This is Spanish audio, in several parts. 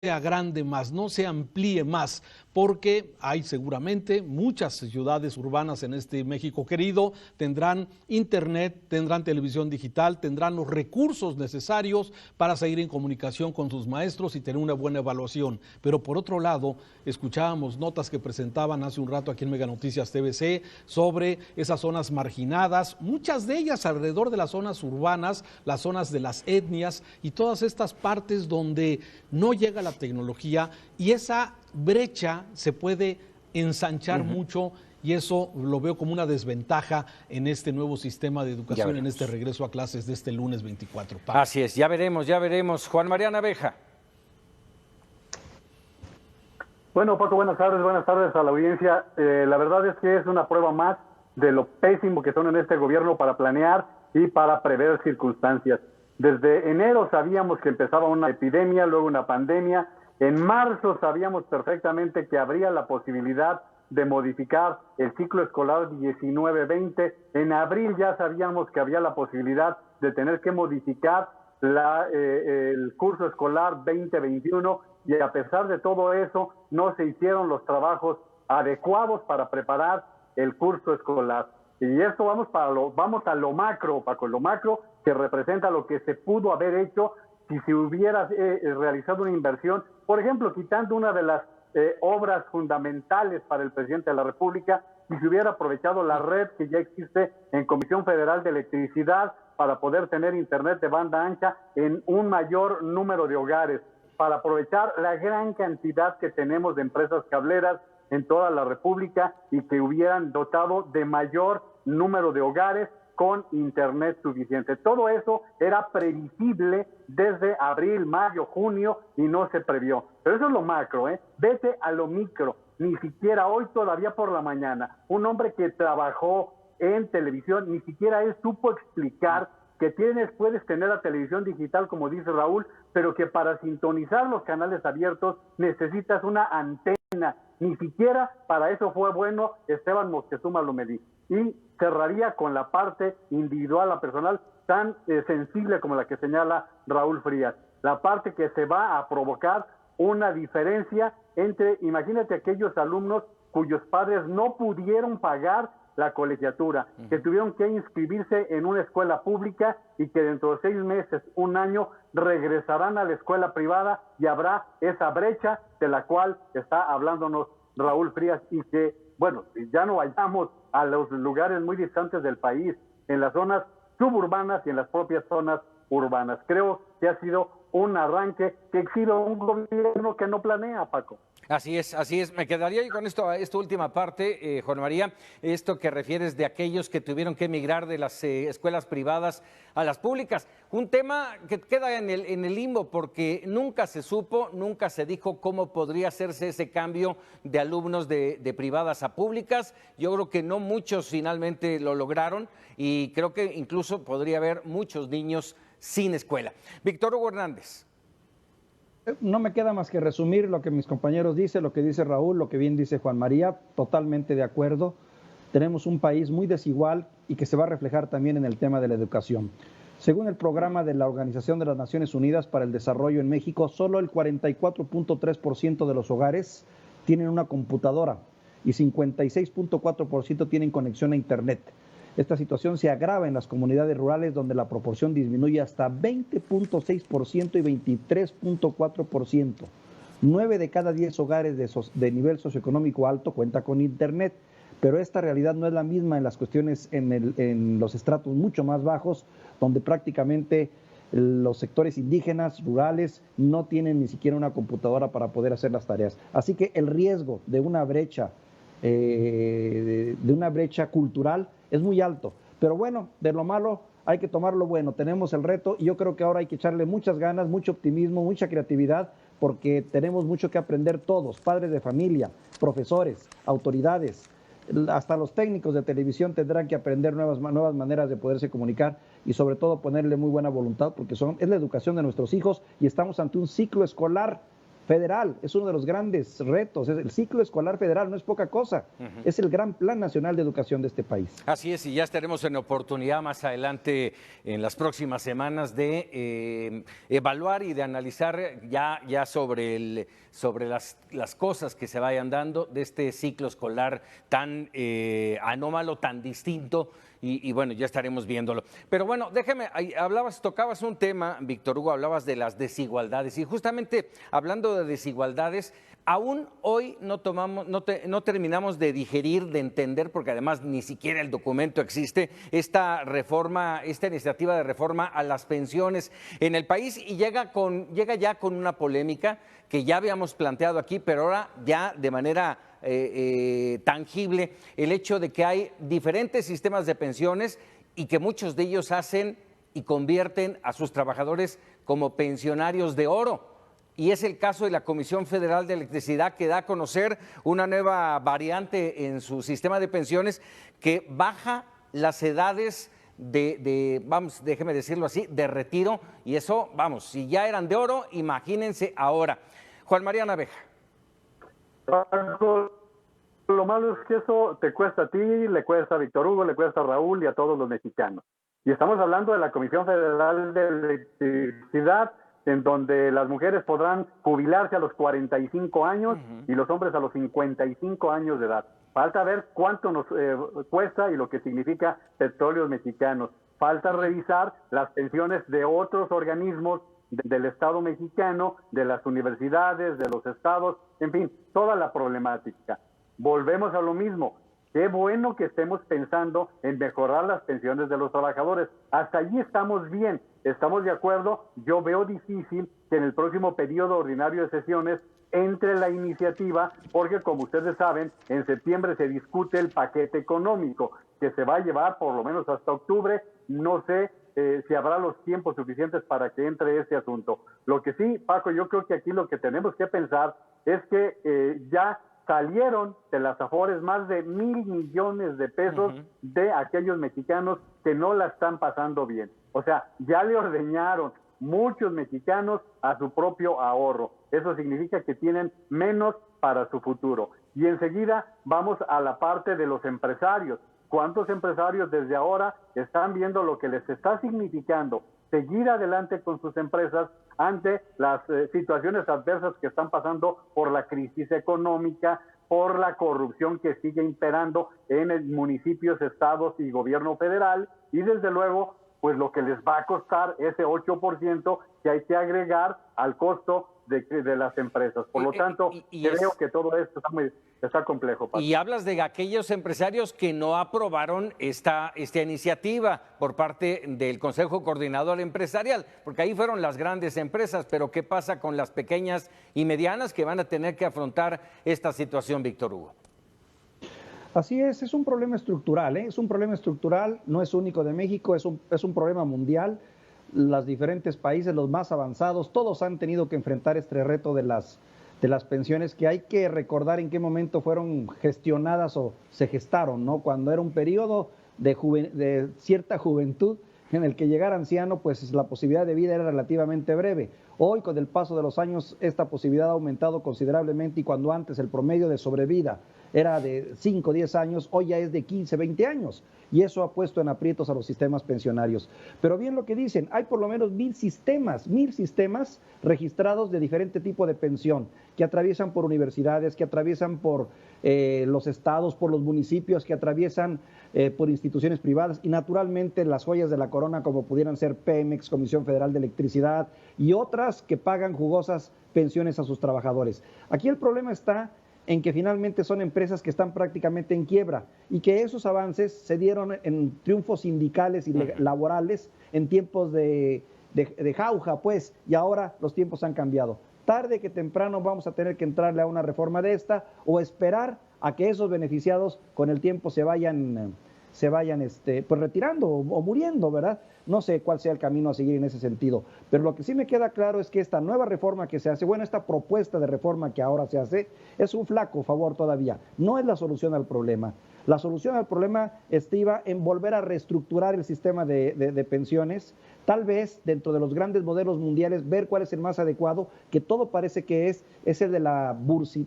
sea grande más, no se amplíe más, porque hay seguramente muchas ciudades urbanas en este México querido, tendrán internet, tendrán televisión digital, tendrán los recursos necesarios para seguir en comunicación con sus maestros y tener una buena evaluación. Pero por otro lado, escuchábamos notas que presentaban hace un rato aquí en Mega Noticias TVC sobre esas zonas marginadas, muchas de ellas alrededor de las zonas urbanas, las zonas de las etnias y todas estas partes donde no llega la tecnología y esa brecha se puede ensanchar mucho, y eso lo veo como una desventaja en este nuevo sistema de educación, en este regreso a clases de este lunes 24. Paco. Así es, ya veremos, ya veremos. Juan María Naveja. Bueno, Paco, buenas tardes a la audiencia. La verdad es que es una prueba más de lo pésimo que son en este gobierno para planear y para prever circunstancias. Desde enero sabíamos que empezaba una epidemia, luego una pandemia. En marzo sabíamos perfectamente que habría la posibilidad de modificar el ciclo escolar 19-20. En abril ya sabíamos que había la posibilidad de tener que modificar el curso escolar 2021, y a pesar de todo eso no se hicieron los trabajos adecuados para preparar el curso escolar. Y esto vamos a lo macro, Paco, lo macro que representa lo que se pudo haber hecho si se hubiera realizado una inversión, por ejemplo, quitando una de las obras fundamentales para el presidente de la República, y se hubiera aprovechado la red que ya existe en Comisión Federal de Electricidad para poder tener internet de banda ancha en un mayor número de hogares, para aprovechar la gran cantidad que tenemos de empresas cableras en toda la República y que hubieran dotado de mayor número de hogares con internet suficiente. Todo eso era previsible desde abril, mayo, junio, y no se previó. Pero eso es lo macro, Vete a lo micro. Ni siquiera hoy, todavía por la mañana, un hombre que trabajó en televisión, ni siquiera él supo explicar que puedes tener la televisión digital, como dice Raúl, pero que para sintonizar los canales abiertos necesitas una antena. Ni siquiera para eso fue bueno Esteban Moctezuma Lomelí. Y cerraría con la parte individual, la personal, tan sensible como la que señala Raúl Frías. La parte que se va a provocar una diferencia entre, imagínate, aquellos alumnos cuyos padres no pudieron pagar la colegiatura, que tuvieron que inscribirse en una escuela pública y que dentro de 6 meses, un año, regresarán a la escuela privada, y habrá esa brecha de la cual está hablándonos Raúl Frías, y que, bueno, ya no vayamos a los lugares muy distantes del país, en las zonas suburbanas y en las propias zonas urbanas. Creo que ha sido un arranque que exhibe un gobierno que no planea, Paco. Así es, así es. Me quedaría con esta última parte, Juan María, esto que refieres de aquellos que tuvieron que emigrar de las escuelas privadas a las públicas. Un tema que queda en el limbo, porque nunca se supo, nunca se dijo cómo podría hacerse ese cambio de alumnos de privadas a públicas. Yo creo que no muchos finalmente lo lograron, y creo que incluso podría haber muchos niños sin escuela. Víctor Hugo Hernández. No me queda más que resumir lo que mis compañeros dicen, lo que dice Raúl, lo que bien dice Juan María, totalmente de acuerdo. Tenemos un país muy desigual y que se va a reflejar también en el tema de la educación. Según el programa de la Organización de las Naciones Unidas para el Desarrollo en México, solo el 44.3% de los hogares tienen una computadora y 56.4% tienen conexión a Internet. Esta situación se agrava en las comunidades rurales, donde la proporción disminuye hasta 20.6% y 23.4%. 9 de cada 10 hogares de nivel socioeconómico alto cuenta con Internet, pero esta realidad no es la misma en las cuestiones en los estratos mucho más bajos, donde prácticamente los sectores indígenas, rurales, no tienen ni siquiera una computadora para poder hacer las tareas. Así que el riesgo de una brecha cultural es muy alto, pero bueno, de lo malo hay que tomar lo bueno. Tenemos el reto y yo creo que ahora hay que echarle muchas ganas, mucho optimismo, mucha creatividad, porque tenemos mucho que aprender todos, padres de familia, profesores, autoridades, hasta los técnicos de televisión tendrán que aprender nuevas maneras de poderse comunicar, y sobre todo ponerle muy buena voluntad, porque es la educación de nuestros hijos, y estamos ante un ciclo escolar federal, es uno de los grandes retos. El ciclo escolar federal no es poca cosa, es el gran plan nacional de educación de este país. Así es, y ya estaremos en oportunidad más adelante, en las próximas semanas, de evaluar y de analizar ya sobre las cosas que se vayan dando de este ciclo escolar tan anómalo, tan distinto. Y bueno, ya estaremos viéndolo. Pero bueno, déjeme, tocabas un tema, Víctor Hugo, hablabas de las desigualdades. Y justamente hablando de desigualdades, aún hoy no terminamos de digerir, de entender, porque además ni siquiera el documento existe, esta iniciativa de reforma a las pensiones en el país, y llega ya con una polémica que ya habíamos planteado aquí, pero ahora ya de manera tangible, el hecho de que hay diferentes sistemas de pensiones y que muchos de ellos hacen y convierten a sus trabajadores como pensionarios de oro. Y es el caso de la Comisión Federal de Electricidad, que da a conocer una nueva variante en su sistema de pensiones que baja las edades déjeme decirlo así, de retiro, y eso, si ya eran de oro, imagínense ahora. Juan María Naveja. Lo malo es que eso te cuesta a ti, le cuesta a Víctor Hugo, le cuesta a Raúl y a todos los mexicanos. Y estamos hablando de la Comisión Federal de Electricidad, en donde las mujeres podrán jubilarse a los 45 años y los hombres a los 55 años de edad. Falta ver cuánto nos cuesta y lo que significa Petróleos Mexicanos. Falta revisar las pensiones de otros organismos del Estado mexicano, de las universidades, de los estados, en fin, toda la problemática. Volvemos a lo mismo. Qué bueno que estemos pensando en mejorar las pensiones de los trabajadores. Hasta allí estamos bien, estamos de acuerdo. Yo veo difícil que en el próximo periodo ordinario de sesiones entre la iniciativa, porque como ustedes saben, en septiembre se discute el paquete económico, que se va a llevar por lo menos hasta octubre. No sé si habrá los tiempos suficientes para que entre este asunto. Lo que sí, Paco, yo creo que aquí lo que tenemos que pensar es que ya salieron de las AFORES más de 1,000 millones de pesos de aquellos mexicanos que no la están pasando bien. O sea, ya le ordeñaron muchos mexicanos a su propio ahorro. Eso significa que tienen menos para su futuro. Y enseguida vamos a la parte de los empresarios. ¿Cuántos empresarios desde ahora están viendo lo que les está significando seguir adelante con sus empresas ante las situaciones adversas que están pasando por la crisis económica, por la corrupción que sigue imperando en municipios, estados y gobierno federal, y desde luego, pues lo que les va a costar ese 8% que hay que agregar al costo de las empresas? Por lo tanto, creo que todo esto está complejo, Paco. Y hablas de aquellos empresarios que no aprobaron esta iniciativa por parte del Consejo Coordinador Empresarial, porque ahí fueron las grandes empresas, pero ¿qué pasa con las pequeñas y medianas que van a tener que afrontar esta situación, Víctor Hugo? Así es un problema estructural, es un problema estructural, no es único de México, es un problema mundial. Los diferentes países, los más avanzados, todos han tenido que enfrentar este reto de las pensiones, que hay que recordar en qué momento fueron gestionadas o se gestaron, ¿no? Cuando era un periodo de cierta juventud en el que llegar anciano, pues la posibilidad de vida era relativamente breve. Hoy, con el paso de los años, esta posibilidad ha aumentado considerablemente, y cuando antes el promedio de sobrevida era de 5 o 10 años, hoy ya es de 15, 20 años, y eso ha puesto en aprietos a los sistemas pensionarios. Pero bien lo que dicen, hay por lo menos 1,000 sistemas registrados de diferente tipo de pensión, que atraviesan por universidades, que atraviesan por los estados, por los municipios, que atraviesan por instituciones privadas, y naturalmente las joyas de la corona, como pudieran ser Pemex, Comisión Federal de Electricidad, y otras que pagan jugosas pensiones a sus trabajadores. Aquí el problema está en que finalmente son empresas que están prácticamente en quiebra, y que esos avances se dieron en triunfos sindicales y laborales en tiempos de jauja, pues, y ahora los tiempos han cambiado. Tarde que temprano vamos a tener que entrarle a una reforma de esta, o esperar a que esos beneficiados con el tiempo se vayan pues retirando o muriendo, ¿verdad? No sé cuál sea el camino a seguir en ese sentido, pero lo que sí me queda claro es que esta nueva reforma que se hace, esta propuesta de reforma que ahora se hace, es un flaco favor todavía, no es la solución al problema. La solución al problema estriba en volver a reestructurar el sistema de pensiones, tal vez dentro de los grandes modelos mundiales ver cuál es el más adecuado, que todo parece que es el de la bursi,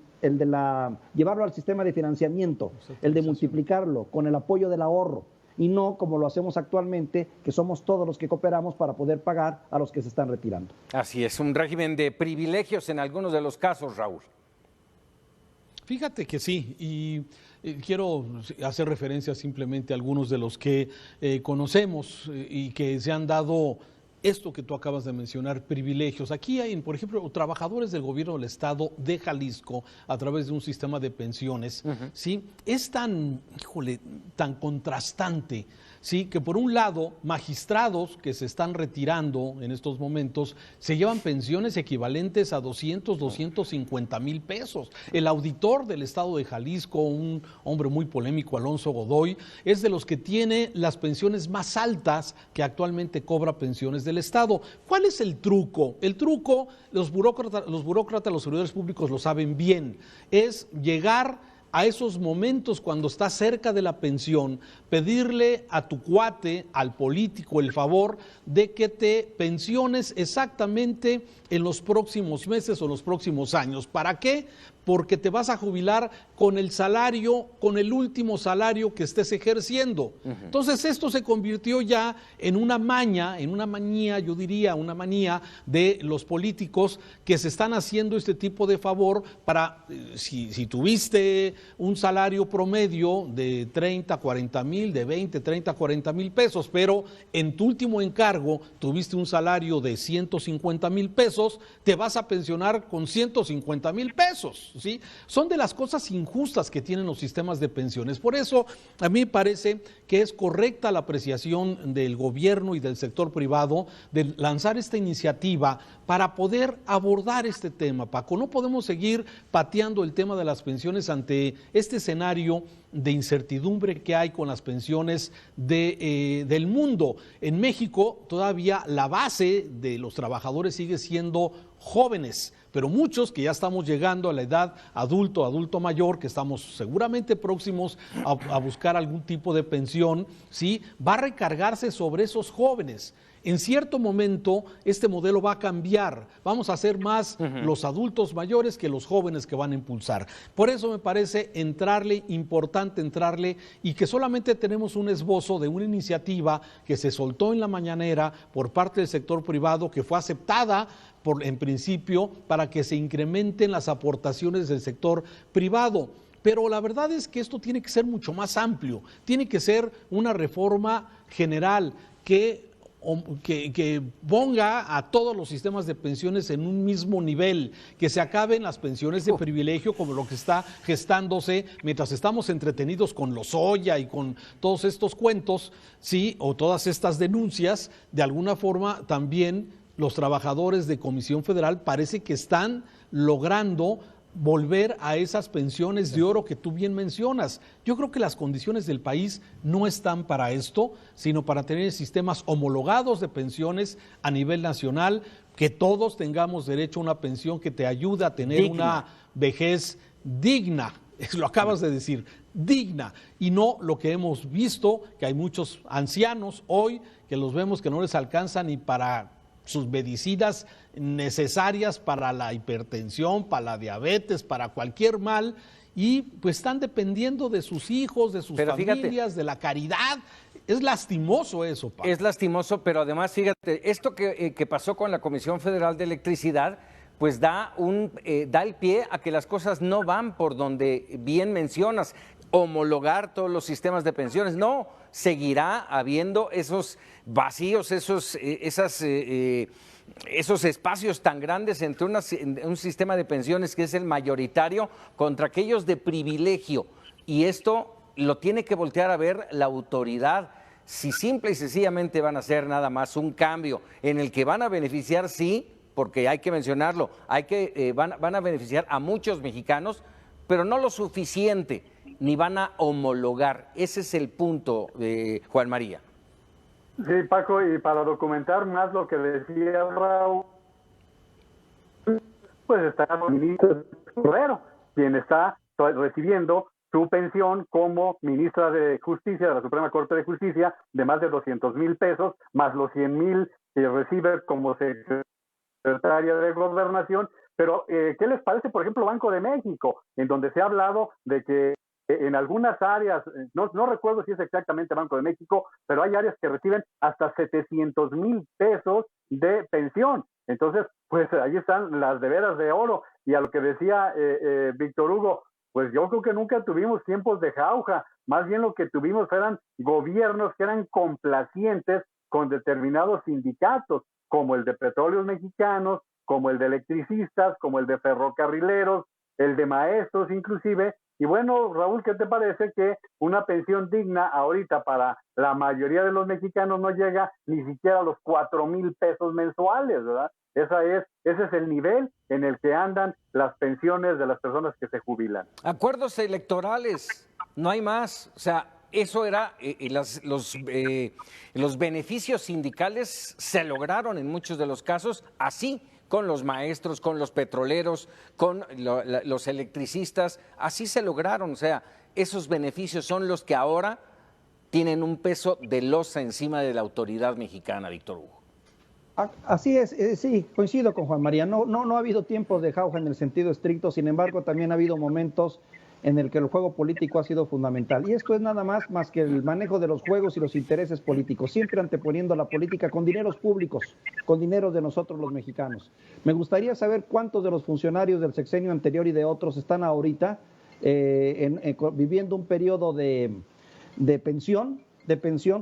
llevarlo al sistema de financiamiento, el de multiplicarlo con el apoyo del ahorro, y no como lo hacemos actualmente, que somos todos los que cooperamos para poder pagar a los que se están retirando. Así es, un régimen de privilegios en algunos de los casos, Raúl. Fíjate que sí, y quiero hacer referencia simplemente a algunos de los que conocemos y que se han dado esto que tú acabas de mencionar, privilegios. Aquí hay, por ejemplo, trabajadores del gobierno del estado de Jalisco a través de un sistema de pensiones, ¿sí? Es tan, híjole, tan contrastante, ¿sí? Que por un lado, magistrados que se están retirando en estos momentos se llevan pensiones equivalentes a 250 mil pesos. El auditor del estado de Jalisco, un hombre muy polémico, Alonso Godoy, es de los que tiene las pensiones más altas que actualmente cobra pensiones del Estado. ¿Cuál es el truco? El truco, los burócratas, los servidores públicos lo saben bien, es llegar a esos momentos cuando estás cerca de la pensión, pedirle a tu cuate, al político, el favor de que te pensiones exactamente en los próximos meses o los próximos años. ¿Para qué? Porque te vas a jubilar con el salario, con el último salario que estés ejerciendo. Entonces esto se convirtió ya en una maña, yo diría, una manía de los políticos que se están haciendo este tipo de favor para, si tuviste un salario promedio de 30, 40 mil, de 20, 30, 40 mil pesos, pero en tu último encargo tuviste un salario de 150 mil pesos, te vas a pensionar con 150 mil pesos, ¿sí? Son de las cosas injustas que tienen los sistemas de pensiones. Por eso a mí me parece que es correcta la apreciación del gobierno y del sector privado de lanzar esta iniciativa para poder abordar este tema, Paco. No podemos seguir pateando el tema de las pensiones ante este escenario de incertidumbre que hay con las pensiones del mundo. En México todavía la base de los trabajadores sigue siendo jóvenes, pero muchos que ya estamos llegando a la edad adulto mayor, que estamos seguramente próximos a buscar algún tipo de pensión, ¿sí? Va a recargarse sobre esos jóvenes. En cierto momento este modelo va a cambiar, vamos a ser más los adultos mayores que los jóvenes que van a impulsar. Por eso me parece importante entrarle, y que solamente tenemos un esbozo de una iniciativa que se soltó en la mañanera por parte del sector privado, que fue aceptada en principio para que se incrementen las aportaciones del sector privado. Pero la verdad es que esto tiene que ser mucho más amplio, tiene que ser una reforma general que ponga a todos los sistemas de pensiones en un mismo nivel, que se acaben las pensiones de privilegio como lo que está gestándose mientras estamos entretenidos con Lozoya y con todos estos cuentos, sí, o todas estas denuncias. De alguna forma también los trabajadores de Comisión Federal parece que están logrando volver a esas pensiones de oro que tú bien mencionas. Yo creo que las condiciones del país no están para esto, sino para tener sistemas homologados de pensiones a nivel nacional, que todos tengamos derecho a una pensión que te ayude a tener una vejez digna. Lo acabas de decir, digna, y no lo que hemos visto, que hay muchos ancianos hoy que los vemos que no les alcanza ni para sus medicinas necesarias para la hipertensión, para la diabetes, para cualquier mal, y pues están dependiendo de sus hijos, de sus familias, de la caridad. Es lastimoso eso, Pablo. Es lastimoso, pero además, fíjate, esto que pasó con la Comisión Federal de Electricidad, pues da el pie a que las cosas no van por donde bien mencionas, homologar todos los sistemas de pensiones. No, seguirá habiendo esos vacíos, esos espacios tan grandes entre un sistema de pensiones que es el mayoritario contra aquellos de privilegio. Y esto lo tiene que voltear a ver la autoridad. Si simple y sencillamente van a hacer nada más un cambio en el que van a beneficiar, sí, porque hay que mencionarlo, van a beneficiar a muchos mexicanos, pero no lo suficiente, ni van a homologar. Ese es el punto, Juan María. Sí, Paco, y para documentar más lo que decía Raúl, pues está el ministro Cordero, quien está recibiendo su pensión como ministra de Justicia de la Suprema Corte de Justicia de más de 200,000 pesos, más los 100,000 que recibe como secretaria de Gobernación. Pero, ¿qué les parece, por ejemplo, Banco de México, en donde se ha hablado de que en algunas áreas, no recuerdo si es exactamente Banco de México, pero hay áreas que reciben hasta 700,000 pesos de pensión? Entonces, pues ahí están las de veras de oro. Y a lo que decía Víctor Hugo, pues yo creo que nunca tuvimos tiempos de jauja, más bien lo que tuvimos eran gobiernos que eran complacientes con determinados sindicatos, como el de Petróleos Mexicanos, como el de electricistas, como el de ferrocarrileros, el de maestros inclusive. Y bueno, Raúl, ¿qué te parece que una pensión digna ahorita para la mayoría de los mexicanos no llega ni siquiera a los 4,000 pesos mensuales, ¿verdad? Ese es el nivel en el que andan las pensiones de las personas que se jubilan. Acuerdos electorales, no hay más. O sea, eso era, los beneficios sindicales se lograron en muchos de los casos así, con los maestros, con los petroleros, con los electricistas, así se lograron. O sea, esos beneficios son los que ahora tienen un peso de losa encima de la autoridad mexicana, Víctor Hugo. Así es, sí, coincido con Juan María. No ha habido tiempos de jauja en el sentido estricto, sin embargo, también ha habido momentos en el que el juego político ha sido fundamental. Y esto es nada más que el manejo de los juegos y los intereses políticos, siempre anteponiendo la política con dineros públicos, con dineros de nosotros los mexicanos. Me gustaría saber cuántos de los funcionarios del sexenio anterior y de otros están ahorita viviendo un periodo de pensión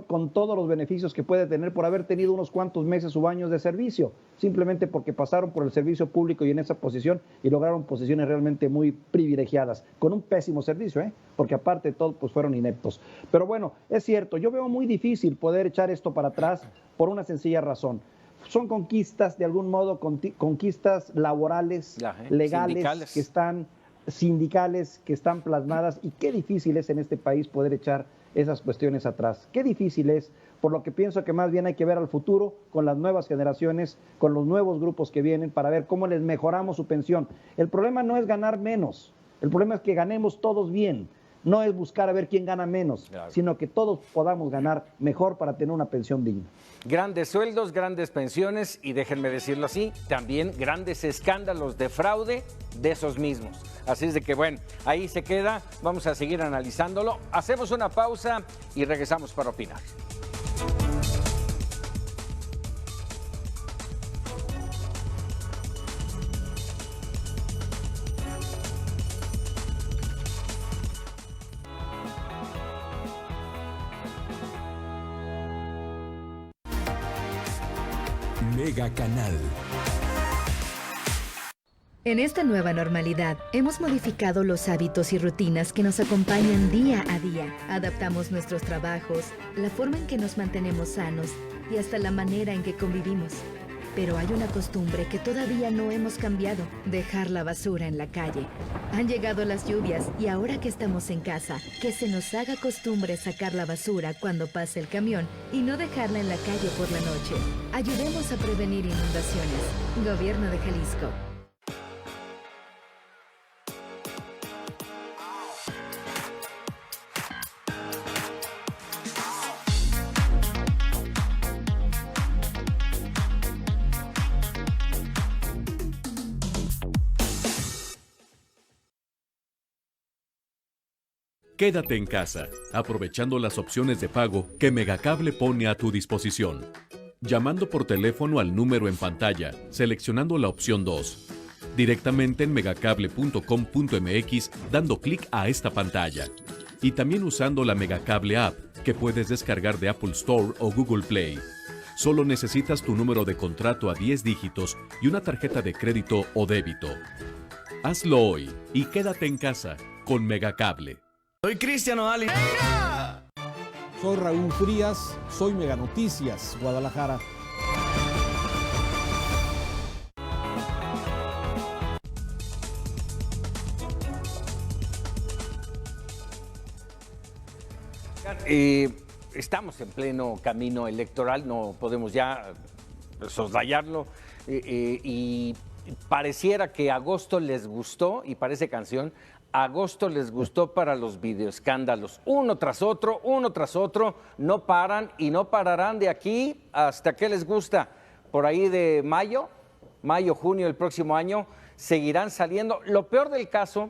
con todos los beneficios que puede tener por haber tenido unos cuantos meses o años de servicio, simplemente porque pasaron por el servicio público y en esa posición y lograron posiciones realmente muy privilegiadas, con un pésimo servicio, porque aparte de todo, pues fueron ineptos. Pero bueno, es cierto, yo veo muy difícil poder echar esto para atrás por una sencilla razón. Son conquistas, de algún modo, conquistas laborales, legales, sindicales que están plasmadas, y qué difícil es en este país poder echar esas cuestiones atrás. Qué difícil es, por lo que pienso que más bien hay que ver al futuro con las nuevas generaciones, con los nuevos grupos que vienen, para ver cómo les mejoramos su pensión. El problema no es ganar menos, el problema es que ganemos todos bien. No es buscar a ver quién gana menos, claro, sino que todos podamos ganar mejor para tener una pensión digna. Grandes sueldos, grandes pensiones y, déjenme decirlo así, también grandes escándalos de fraude de esos mismos. Así es de que, bueno, ahí se queda, vamos a seguir analizándolo. Hacemos una pausa y regresamos para opinar. Mega Canal. En esta nueva normalidad, hemos modificado los hábitos y rutinas que nos acompañan día a día. Adaptamos nuestros trabajos, la forma en que nos mantenemos sanos y hasta la manera en que convivimos. Pero hay una costumbre que todavía no hemos cambiado: dejar la basura en la calle. Han llegado las lluvias y ahora que estamos en casa, que se nos haga costumbre sacar la basura cuando pase el camión y no dejarla en la calle por la noche. Ayudemos a prevenir inundaciones. Gobierno de Jalisco. Quédate en casa, aprovechando las opciones de pago que Megacable pone a tu disposición. Llamando por teléfono al número en pantalla, seleccionando la opción 2. Directamente en megacable.com.mx, dando clic a esta pantalla. Y también usando la Megacable App, que puedes descargar de Apple Store o Google Play. Solo necesitas tu número de contrato a 10 dígitos y una tarjeta de crédito o débito. Hazlo hoy y quédate en casa con Megacable. Soy Cristian Nodal. Soy Raúl Frías, soy Mega Noticias, Guadalajara. Estamos en pleno camino electoral, no podemos ya soslayarlo, y pareciera que Agosto les gustó, y parece canción, Agosto les gustó para los videoescándalos, uno tras otro, no paran y no pararán de aquí hasta que les gusta. Por ahí de mayo, junio del próximo año, seguirán saliendo. Lo peor del caso,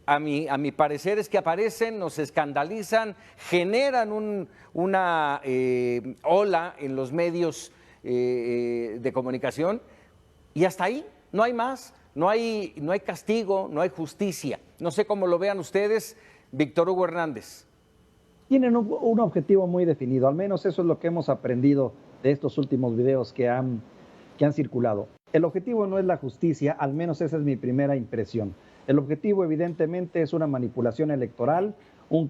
a mi parecer, es que aparecen, nos escandalizan, generan una ola en los medios de comunicación, y hasta ahí, no hay más. No hay castigo, no hay justicia. No sé cómo lo vean ustedes, Víctor Hugo Hernández. Tienen un objetivo muy definido, al menos eso es lo que hemos aprendido de estos últimos videos que han circulado. El objetivo no es la justicia, al menos esa es mi primera impresión. El objetivo evidentemente es una manipulación electoral,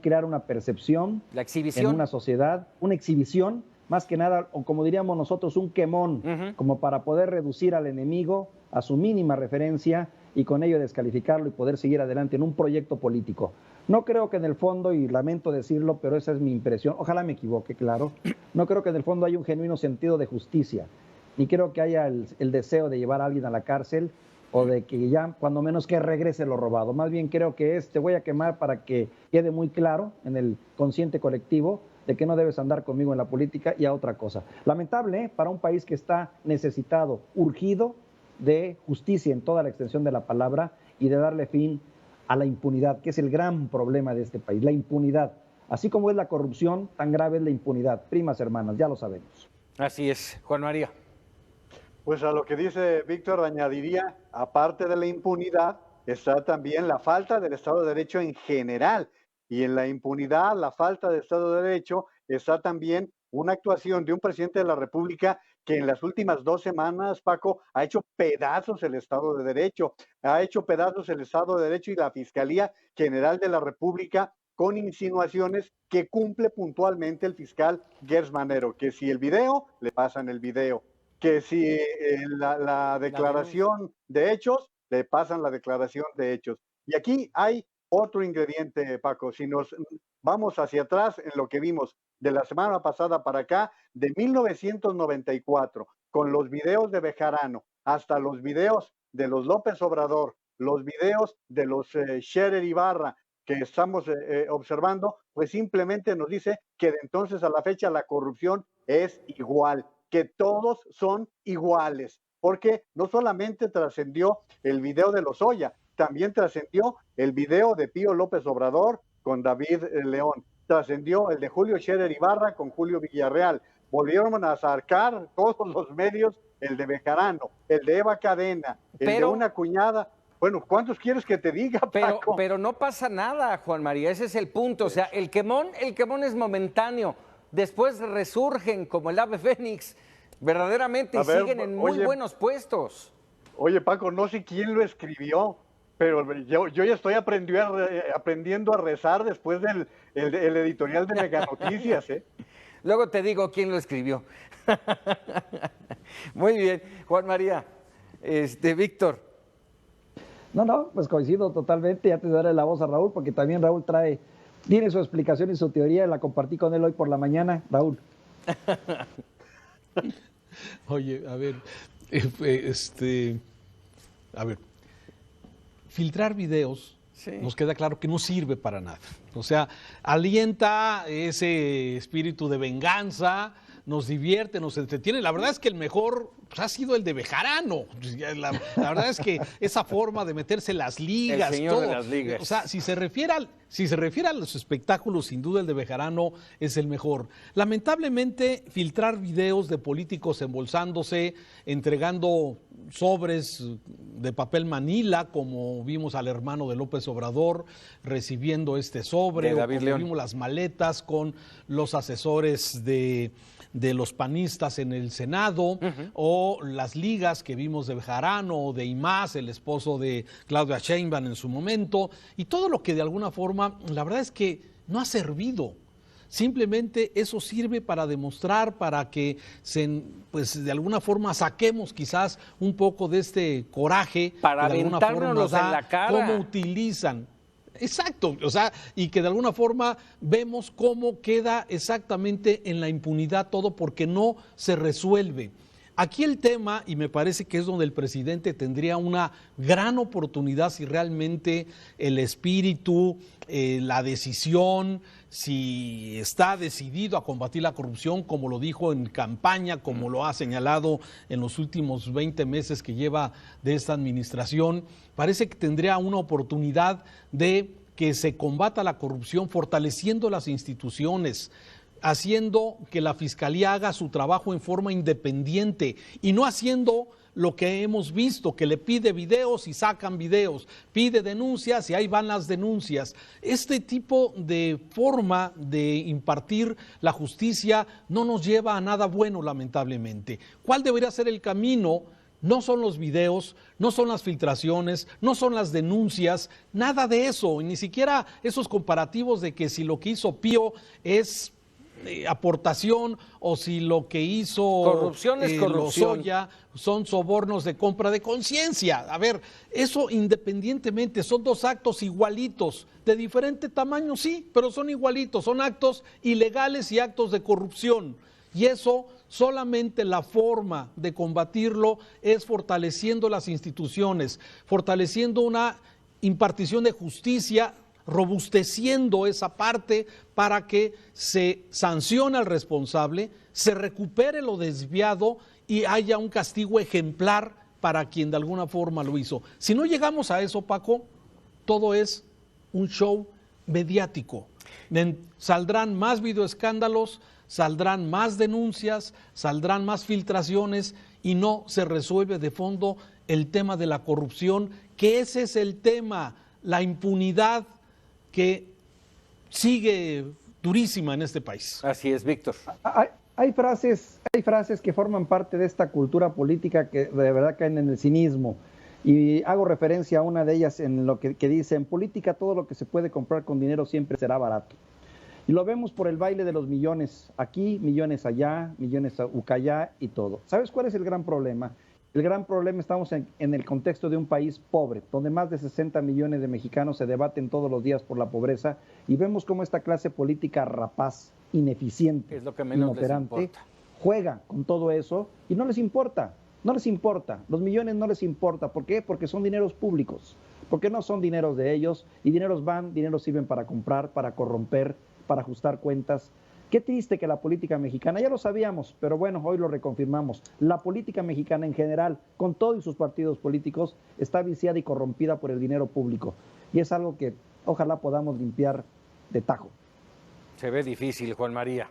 crear una percepción la exhibición en una sociedad, una exhibición, más que nada, o como diríamos nosotros, un quemón, como para poder reducir al enemigo a su mínima referencia y con ello descalificarlo y poder seguir adelante en un proyecto político. No creo que en el fondo, y lamento decirlo, pero esa es mi impresión, ojalá me equivoque, claro, no creo que en el fondo haya un genuino sentido de justicia, ni creo que haya el deseo de llevar a alguien a la cárcel o de que ya, cuando menos, que regrese lo robado. Más bien creo que te voy a quemar para que quede muy claro en el consciente colectivo de que no debes andar conmigo en la política y a otra cosa. Lamentable, para un país que está necesitado, urgido de justicia en toda la extensión de la palabra y de darle fin a la impunidad, que es el gran problema de este país, la impunidad. Así como es la corrupción, tan grave es la impunidad. Primas hermanas, ya lo sabemos. Así es, Juan María. Pues a lo que dice Víctor añadiría, aparte de la impunidad, está también la falta del Estado de Derecho en general. Y en la impunidad, la falta de Estado de Derecho, está también una actuación de un presidente de la República que en las últimas 2 semanas, Paco, ha hecho pedazos el Estado de Derecho, ha hecho pedazos el Estado de Derecho y la Fiscalía General de la República con insinuaciones que cumple puntualmente el fiscal Gers Manero, que si el video, le pasan el video, que si la declaración de hechos, le pasan la declaración de hechos. Y aquí hay otro ingrediente, Paco. Si nos vamos hacia atrás en lo que vimos de la semana pasada para acá, de 1994, con los videos de Bejarano, hasta los videos de los López Obrador, los videos de los Scherer Ibarra que estamos observando, pues simplemente nos dice que de entonces a la fecha la corrupción es igual, que todos son iguales, porque no solamente trascendió el video de Lozoya, también trascendió el video de Pío López Obrador con David León, trascendió el de Julio Scherer Ibarra con Julio Villarreal, volvieron a sacar todos los medios el de Bejarano, el de Eva Cadena, el de una cuñada. Bueno, ¿cuántos quieres que te diga, Paco? Pero no pasa nada, Juan María, ese es el punto. O sea, el quemón es momentáneo, después resurgen como el ave fénix, verdaderamente, y siguen en muy buenos puestos. Oye, Paco, no sé quién lo escribió, pero yo ya estoy aprendiendo a rezar después del el editorial de Mega Noticias, ¿eh? Luego te digo quién lo escribió. Muy bien, Juan María. Víctor. No, pues coincido totalmente. Ya te daré la voz a Raúl, porque también Raúl tiene su explicación y su teoría, la compartí con él hoy por la mañana. Raúl. Oye, a ver, filtrar videos, sí, nos queda claro que no sirve para nada. O sea, alienta ese espíritu de venganza, nos divierte, nos entretiene. La verdad es que el mejor pues, ha sido el de Bejarano. La verdad es que esa forma de meterse las ligas, el señor todo. De las ligas. O sea, si se refiere a los espectáculos, sin duda el de Bejarano es el mejor. Lamentablemente, filtrar videos de políticos embolsándose, entregando sobres de papel manila, como vimos al hermano de López Obrador recibiendo este sobre, o como vimos las maletas con los asesores de los panistas en el Senado, o las ligas que vimos de Bejarano o de Imaz, el esposo de Claudia Sheinbaum en su momento, y todo lo que de alguna forma, la verdad es que no ha servido. Simplemente eso sirve para demostrar, para que pues de alguna forma saquemos quizás un poco de este coraje para aventárnoslos en la cara. Cómo utilizan. Exacto, o sea, y que de alguna forma vemos cómo queda exactamente en la impunidad todo porque no se resuelve. Aquí el tema, y me parece que es donde el presidente tendría una gran oportunidad si realmente el espíritu, la decisión, si está decidido a combatir la corrupción, como lo dijo en campaña, como lo ha señalado en los últimos 20 meses que lleva de esta administración, parece que tendría una oportunidad de que se combata la corrupción fortaleciendo las instituciones, haciendo que la Fiscalía haga su trabajo en forma independiente y no haciendo lo que hemos visto, que le pide videos y sacan videos, pide denuncias y ahí van las denuncias. Este tipo de forma de impartir la justicia no nos lleva a nada bueno, lamentablemente. ¿Cuál debería ser el camino? No son los videos, no son las filtraciones, no son las denuncias, nada de eso, y ni siquiera esos comparativos de que si lo que hizo Pío es aportación o si lo que hizo corrupción es corrupción. Lozoya son sobornos de compra de conciencia. A ver, eso independientemente, son dos actos igualitos, de diferente tamaño, sí, pero son igualitos, son actos ilegales y actos de corrupción. Y eso solamente la forma de combatirlo es fortaleciendo las instituciones, fortaleciendo una impartición de justicia, robusteciendo esa parte para que se sancione al responsable, se recupere lo desviado y haya un castigo ejemplar para quien de alguna forma lo hizo. Si no llegamos a eso, Paco, todo es un show mediático. Saldrán más videoescándalos, saldrán más denuncias, saldrán más filtraciones y no se resuelve de fondo el tema de la corrupción, que ese es el tema, la impunidad que sigue durísima en este país. Así es, Víctor. Hay frases que forman parte de esta cultura política que de verdad caen en el cinismo. Y hago referencia a una de ellas en lo que dice, en política todo lo que se puede comprar con dinero siempre será barato. Y lo vemos por el baile de los millones aquí, millones allá, millones ucayá y todo. ¿Sabes cuál es el gran problema? El gran problema, estamos en el contexto de un país pobre, donde más de 60 millones de mexicanos se debaten todos los días por la pobreza y vemos cómo esta clase política rapaz, ineficiente, es lo que menos inoperante, les importa, juega con todo eso y no les importa, los millones no les importa. ¿Por qué? Porque son dineros públicos, porque no son dineros de ellos y dineros sirven para comprar, para corromper, para ajustar cuentas. Qué triste que la política mexicana, ya lo sabíamos, pero bueno, hoy lo reconfirmamos, la política mexicana en general, con todos sus partidos políticos, está viciada y corrompida por el dinero público. Y es algo que ojalá podamos limpiar de tajo. Se ve difícil, Juan María.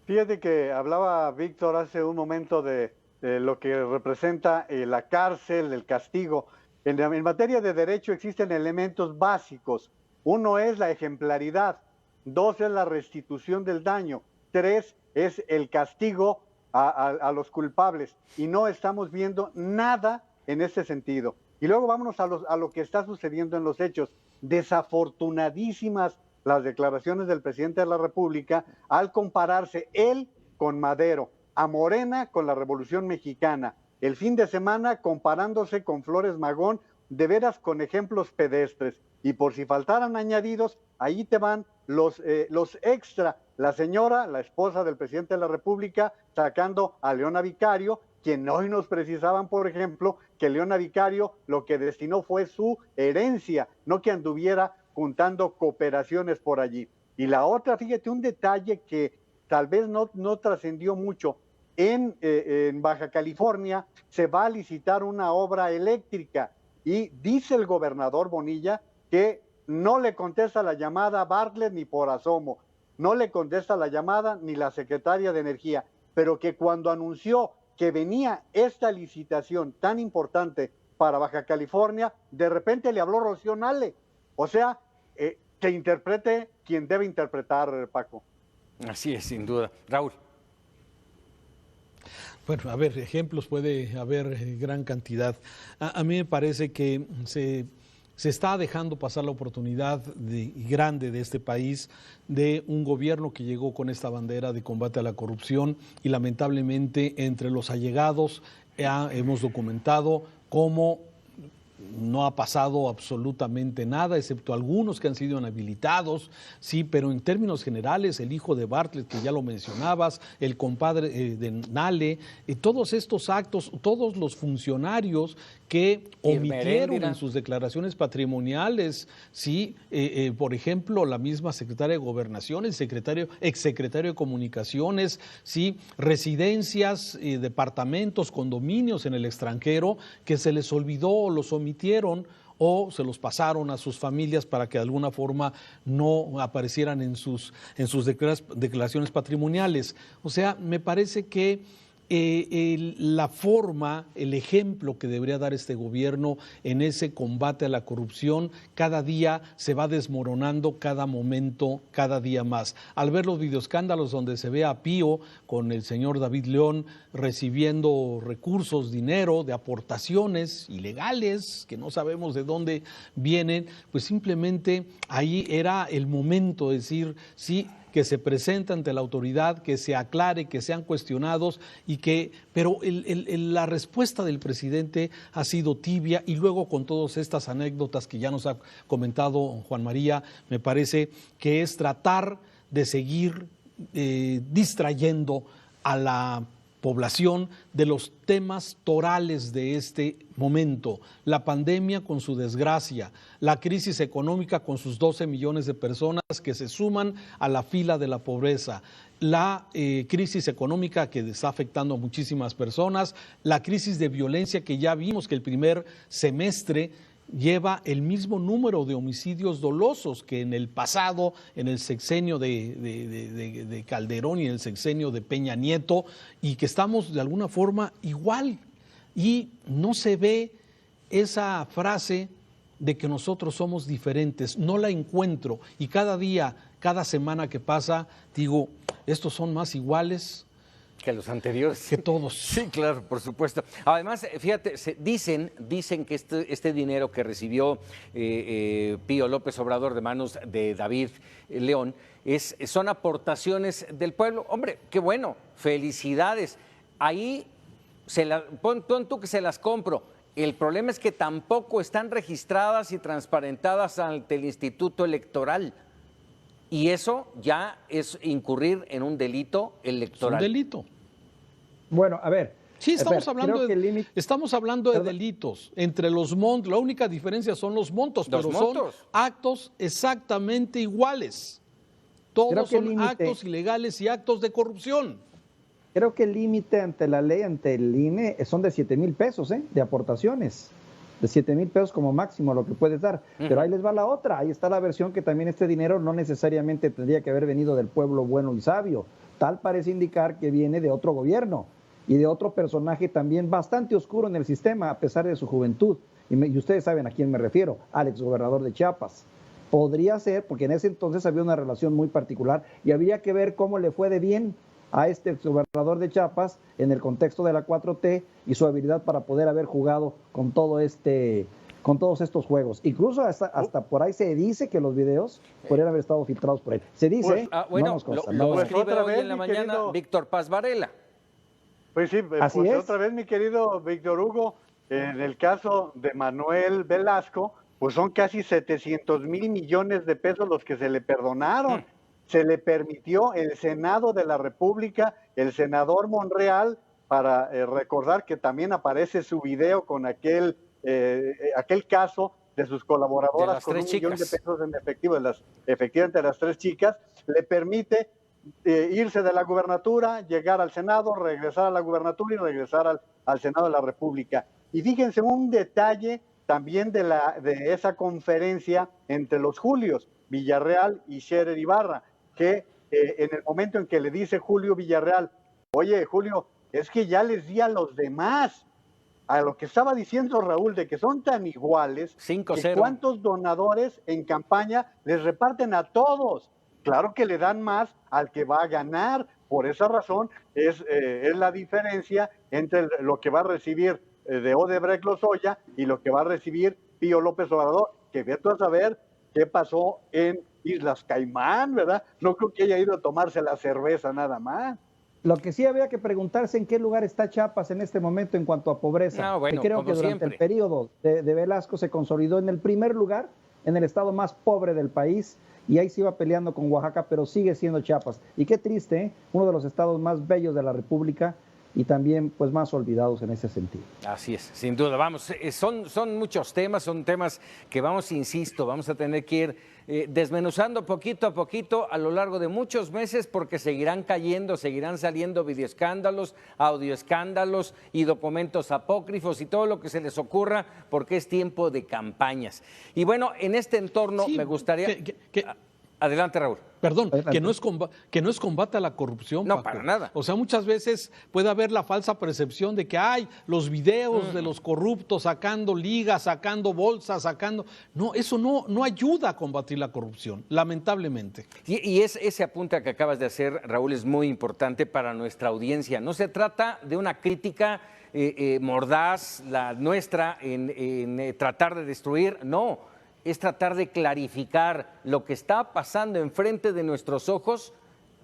Fíjate que hablaba Víctor hace un momento de lo que representa la cárcel, el castigo. En materia de derecho existen elementos básicos. Uno es la ejemplaridad. 2 es la restitución del daño, 3 es el castigo a los culpables y no estamos viendo nada en ese sentido. Y luego vámonos a lo que está sucediendo en los hechos. Desafortunadísimas las declaraciones del presidente de la República al compararse él con Madero, a Morena con la Revolución Mexicana, el fin de semana comparándose con Flores Magón, de veras con ejemplos pedestres. Y por si faltaran añadidos, ahí te van los extra. La señora, la esposa del presidente de la República, sacando a Leona Vicario, quien hoy nos precisaban, por ejemplo, que Leona Vicario lo que destinó fue su herencia, no que anduviera juntando cooperaciones por allí. Y la otra, fíjate, un detalle que tal vez no trascendió mucho. En Baja California se va a licitar una obra eléctrica y dice el gobernador Bonilla que no le contesta la llamada a Bartlett ni por asomo, no le contesta la llamada ni la secretaria de Energía, pero que cuando anunció que venía esta licitación tan importante para Baja California, de repente le habló Rocío Nale. O sea, que interprete quien debe interpretar, Paco. Así es, sin duda. Raúl. Bueno, a ver, ejemplos puede haber gran cantidad. A mí me parece que se está dejando pasar la oportunidad grande de este país, de un gobierno que llegó con esta bandera de combate a la corrupción y lamentablemente entre los allegados hemos documentado cómo no ha pasado absolutamente nada, excepto algunos que han sido inhabilitados, sí, pero en términos generales, el hijo de Bartlett, que ya lo mencionabas, el compadre de Nale, todos estos actos, todos los funcionarios que omitieron en sus declaraciones patrimoniales, sí, por ejemplo, la misma secretaria de Gobernación, el exsecretario de Comunicaciones, sí, residencias, departamentos, condominios en el extranjero, que se les olvidó o los omitieron o se los pasaron a sus familias para que de alguna forma no aparecieran en sus declaraciones patrimoniales. O sea, me parece que la forma, el ejemplo que debería dar este gobierno en ese combate a la corrupción cada día se va desmoronando, cada momento, cada día más. Al ver los videoescándalos donde se ve a Pío con el señor David León recibiendo recursos, dinero de aportaciones ilegales que no sabemos de dónde vienen, pues simplemente ahí era el momento de decir, sí, que se presente ante la autoridad, que se aclare, que sean cuestionados pero la respuesta del presidente ha sido tibia, y luego con todas estas anécdotas que ya nos ha comentado Juan María, me parece que es tratar de seguir distrayendo a la población de los temas torales de este momento: la pandemia con su desgracia, la crisis económica con sus 12 millones de personas que se suman a la fila de la pobreza, la crisis económica que está afectando a muchísimas personas, la crisis de violencia que ya vimos que el primer semestre lleva el mismo número de homicidios dolosos que en el pasado, en el sexenio de Calderón y en el sexenio de Peña Nieto, y que estamos de alguna forma igual. Y no se ve esa frase de que nosotros somos diferentes, no la encuentro, y cada día, cada semana que pasa, digo, estos son más iguales que los anteriores. Que todos. Sí, claro, por supuesto. Además, fíjate, dicen que este dinero que recibió Pío López Obrador de manos de David León son aportaciones del pueblo. Hombre, qué bueno, felicidades. Ahí, pon tú que se las compro. El problema es que tampoco están registradas y transparentadas ante el Instituto Electoral. Y eso ya es incurrir en un delito electoral. Es un delito. Bueno, a ver. Sí, estamos hablando de delitos. Entre los montos, la única diferencia son los montos, pero son actos exactamente iguales. Todos son actos ilegales y actos de corrupción. Creo que el límite ante la ley, ante el INE, son de 7,000 pesos, de aportaciones. De 7,000 pesos como máximo lo que puedes dar. Pero ahí les va la otra, ahí está la versión que también este dinero no necesariamente tendría que haber venido del pueblo bueno y sabio. Tal parece indicar que viene de otro gobierno y de otro personaje también bastante oscuro en el sistema, a pesar de su juventud. Y ustedes saben a quién me refiero, al exgobernador de Chiapas. Podría ser, porque en ese entonces había una relación muy particular y habría que ver cómo le fue de bien a este exgobernador de Chiapas en el contexto de la 4T y su habilidad para poder haber jugado con todos estos juegos. Incluso hasta por ahí se dice que los videos podrían haber estado filtrados por él. Se dice, bueno, no nos consta. lo escribe hoy en la mañana Víctor Paz Varela. Pues sí, Así pues es. Otra vez, mi querido Víctor Hugo, en el caso de Manuel Velasco, pues son casi 700,000 millones de pesos los que se le perdonaron. Se le permitió el Senado de la República, el senador Monreal, para recordar que también aparece su video con aquel caso de sus colaboradoras con 1 millón de pesos en efectivo, efectivamente las 3 chicas, le permite irse de la gubernatura, llegar al Senado, regresar a la gubernatura y regresar al Senado de la República. Y fíjense un detalle también de esa conferencia entre los Julios, Villarreal y Scherer Ibarra, que en el momento en que le dice Julio Villarreal, oye Julio, es que ya les di a los demás, a lo que estaba diciendo Raúl, de que son tan iguales, 5-0. que cuántos donadores en campaña les reparten a todos. Claro que le dan más al que va a ganar, por esa razón es la diferencia entre lo que va a recibir de Odebrecht Lozoya y lo que va a recibir Pío López Obrador, que vete a saber qué pasó en Islas Caimán, ¿verdad? No creo que haya ido a tomarse la cerveza nada más. Lo que sí había que preguntarse en qué lugar está Chiapas en este momento en cuanto a pobreza. No, bueno, y creo como que durante siempre. el periodo de Velasco se consolidó en el primer lugar, en el estado más pobre del país, y ahí se iba peleando con Oaxaca, pero sigue siendo Chiapas. Y qué triste, ¿eh? Uno de los estados más bellos de la República y también pues más olvidados en ese sentido. Así es, sin duda. Vamos, son muchos temas, son temas que vamos, insisto, vamos a tener que ir desmenuzando poquito a poquito a lo largo de muchos meses, porque seguirán cayendo, seguirán saliendo videoescándalos, audioescándalos y documentos apócrifos y todo lo que se les ocurra, porque es tiempo de campañas. Y bueno, en este entorno Sí, me gustaría... Adelante, Raúl. Perdón, que no es combate a la corrupción, No, Paco. para nada. O sea, muchas veces puede haber la falsa percepción de que hay los videos de los corruptos sacando ligas, sacando bolsas, sacando... No, eso no ayuda a combatir la corrupción, lamentablemente. Y ese apunte que acabas de hacer, Raúl, es muy importante para nuestra audiencia. No se trata de una crítica mordaz, la nuestra, en tratar de destruir, no. Es tratar de clarificar lo que está pasando enfrente de nuestros ojos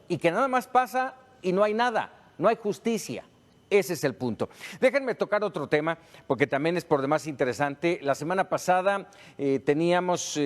y que nada más pasa y no hay nada, no hay justicia. Ese es el punto. Déjenme tocar otro tema, porque también es por demás interesante. La semana pasada teníamos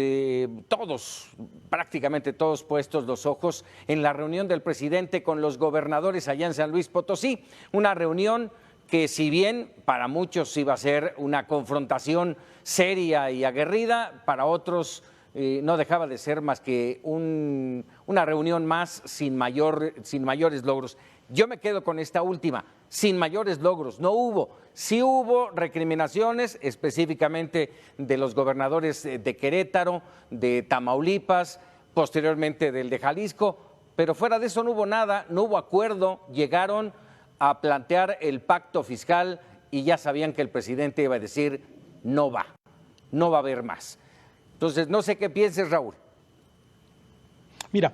prácticamente todos puestos los ojos en la reunión del presidente con los gobernadores allá en San Luis Potosí. Una reunión que, si bien para muchos iba a ser una confrontación seria y aguerrida, para otros no dejaba de ser más que una reunión más sin mayores logros. Yo me quedo con esta última, sin mayores logros, no hubo. Sí hubo recriminaciones específicamente de los gobernadores de Querétaro, de Tamaulipas, posteriormente del de Jalisco, pero fuera de eso no hubo nada, no hubo acuerdo, llegaron a plantear el pacto fiscal y ya sabían que el presidente iba a decir no va a haber más. Entonces, no sé qué pienses, Raúl. Mira,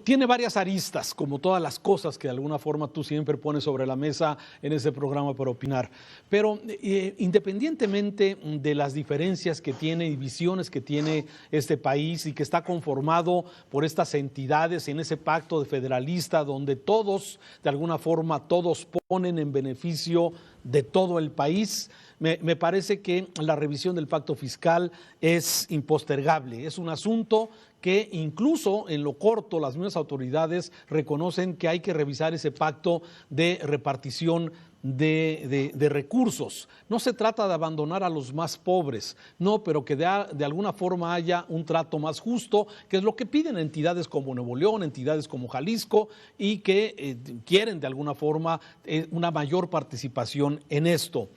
tiene varias aristas, como todas las cosas que de alguna forma tú siempre pones sobre la mesa en ese programa para opinar. Pero independientemente de las diferencias que tiene y visiones que tiene este país y que está conformado por estas entidades en ese pacto de federalista donde todos, de alguna forma, todos ponen en beneficio de todo el país, me parece que la revisión del pacto fiscal es impostergable. Es un asunto que incluso en lo corto las mismas autoridades reconocen que hay que revisar ese pacto de repartición de recursos. No se trata de abandonar a los más pobres, no, pero que de alguna forma haya un trato más justo, que es lo que piden entidades como Nuevo León, entidades como Jalisco, y que quieren de alguna forma una mayor participación en esto.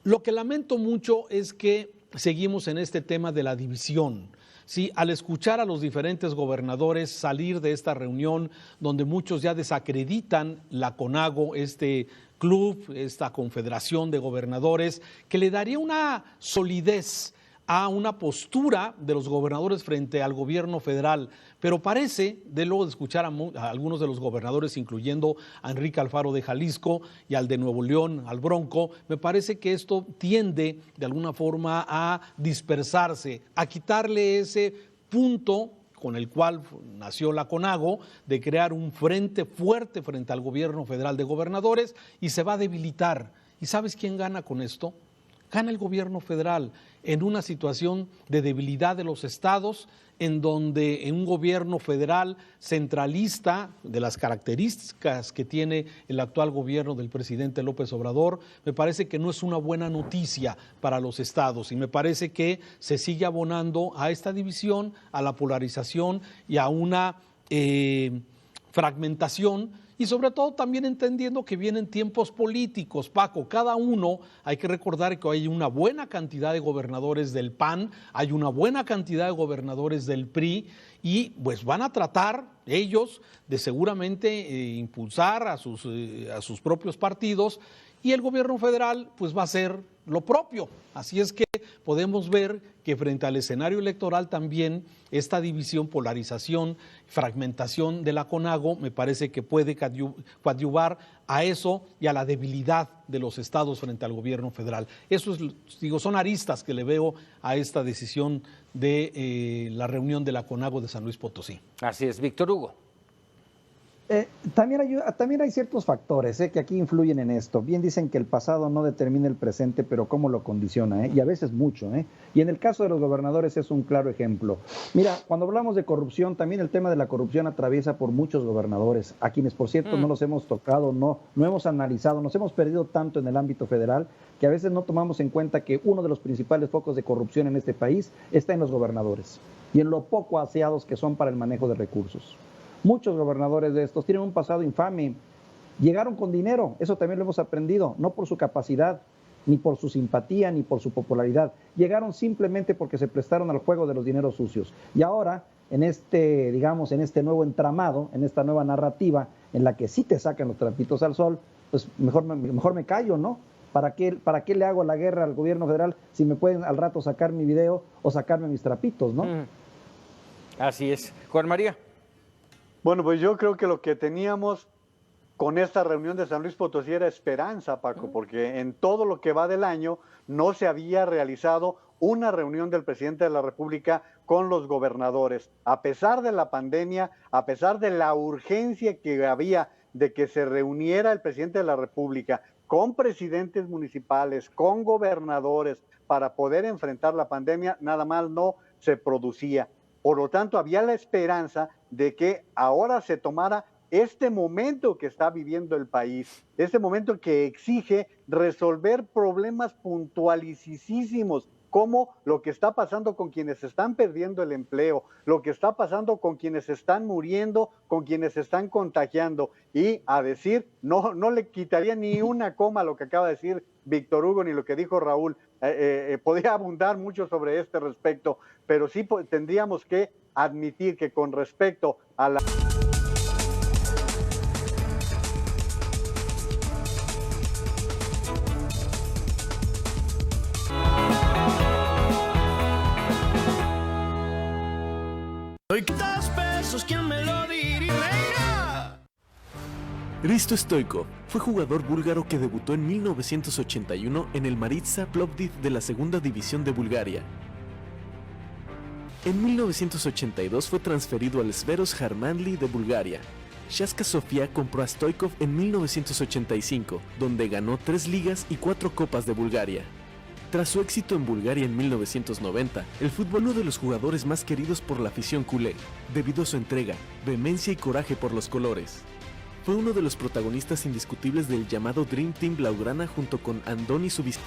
Lo que lamento mucho es que seguimos en este tema de la división. Sí, al escuchar a los diferentes gobernadores salir de esta reunión, donde muchos ya desacreditan la CONAGO, este club, esta confederación de gobernadores, que le daría una solidez a una postura de los gobernadores frente al gobierno federal, pero parece, de luego de escuchar a algunos de los gobernadores, incluyendo a Enrique Alfaro de Jalisco y al de Nuevo León, al Bronco, me parece que esto tiende de alguna forma a dispersarse, a quitarle ese punto con el cual nació la CONAGO, de crear un frente fuerte frente al gobierno federal de gobernadores, y se va a debilitar. ¿Y sabes quién gana con esto? Gana el gobierno federal en una situación de debilidad de los estados, en donde en un gobierno federal centralista, de las características que tiene el actual gobierno del presidente López Obrador, me parece que no es una buena noticia para los estados, y me parece que se sigue abonando a esta división, a la polarización y a una fragmentación, y sobre todo también entendiendo que vienen tiempos políticos, Paco. Cada uno, hay que recordar que hay una buena cantidad de gobernadores del PAN, hay una buena cantidad de gobernadores del PRI, y pues van a tratar ellos de seguramente impulsar a sus propios partidos, y el gobierno federal pues va a hacer lo propio. Así es que podemos ver que frente al escenario electoral también esta división, polarización, fragmentación de la CONAGO me parece que puede coadyuvar a eso y a la debilidad de los estados frente al gobierno federal. Eso es, son aristas que le veo a esta decisión de la reunión de la CONAGO de San Luis Potosí. Así es, Víctor Hugo. También hay ciertos factores que aquí influyen en esto. Bien dicen que el pasado no determina el presente, pero cómo lo condiciona, y a veces mucho. Y en el caso de los gobernadores es un claro ejemplo. Mira, cuando hablamos de corrupción, también el tema de la corrupción atraviesa por muchos gobernadores, a quienes, por cierto, no los hemos tocado, no hemos analizado, nos hemos perdido tanto en el ámbito federal que a veces no tomamos en cuenta que uno de los principales focos de corrupción en este país está en los gobernadores y en lo poco aseados que son para el manejo de recursos. Muchos gobernadores de estos tienen un pasado infame. Llegaron con dinero, eso también lo hemos aprendido, no por su capacidad, ni por su simpatía, ni por su popularidad. Llegaron simplemente porque se prestaron al juego de los dineros sucios. Y ahora, en este nuevo entramado, en esta nueva narrativa, en la que sí te sacan los trapitos al sol, pues mejor me callo, ¿no? ¿Para qué le hago la guerra al gobierno federal si me pueden al rato sacar mi video o sacarme mis trapitos, ¿no? Así es. Juan María. Bueno, pues yo creo que lo que teníamos con esta reunión de San Luis Potosí era esperanza, Paco, porque en todo lo que va del año no se había realizado una reunión del presidente de la República con los gobernadores. A pesar de la pandemia, a pesar de la urgencia que había de que se reuniera el presidente de la República con presidentes municipales, con gobernadores, para poder enfrentar la pandemia, nada más no se producía. Por lo tanto, había la esperanza de que ahora se tomara este momento que está viviendo el país, este momento que exige resolver problemas puntualicísimos, como lo que está pasando con quienes están perdiendo el empleo, lo que está pasando con quienes están muriendo, con quienes están contagiando. Y a decir, no le quitaría ni una coma a lo que acaba de decir Víctor Hugo ni lo que dijo Raúl. Podría abundar mucho sobre este respecto, pero sí tendríamos que admitir que con respecto a la... ¿Quién me lo diría? Hristo Stoichkov fue jugador búlgaro que debutó en 1981 en el Maritsa Plovdiv de la segunda división de Bulgaria. En 1982 fue transferido al Zveros Harmanli de Bulgaria. Shaska Sofia compró a Stoichkov en 1985, donde ganó 3 ligas y 4 copas de Bulgaria. Tras su éxito en Bulgaria en 1990, el fútbol uno de los jugadores más queridos por la afición culé, debido a su entrega, vehemencia y coraje por los colores. Fue uno de los protagonistas indiscutibles del llamado Dream Team Blaugrana junto con Andoni Subis.